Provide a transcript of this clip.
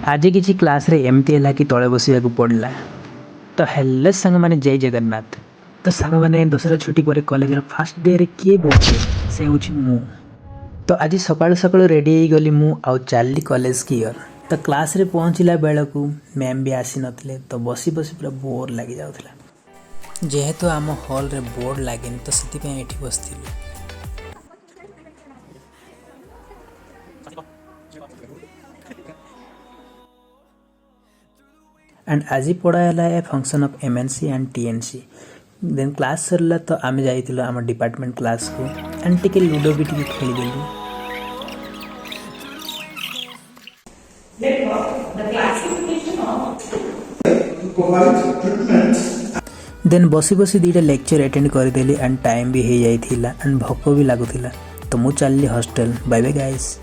आज किसी क्लास रे एमती है कि तले बसवाक पड़ा। तो हेल्ले सांग मैंने जय जगन्नाथ। तो सांग मैंने दसरा छुट्टी पर कॉलेज फास्ट डे रे किए बोलते से मु। तो आज सकाळु सकाळु रेडी हो गली मु आउ चलली कॉलेज की ओर। तो क्लास रे पहुँचला बेलू मैम भी आसी नथिले तो बसी बसी पूरा बोर लगी जाउथला। जेहेतु आम हॉल रे बोर्ड लागेनि तो सेति एठी बसथिलु। एंड आज पढ़ाला a function of MNC and TNC. Then class सरला तो आम जाइतिलो आम डिपार्टमेंट क्लास को एंड टिके लूडो भी टिके खेली देलु। देन बसी बसी दीटा लेक्चर अटेंड करदेली एंड टाइम भी हो जाइथिला एंड भोक भी लागुथिला। तो मु चलली हॉस्टल। Bye bye guys.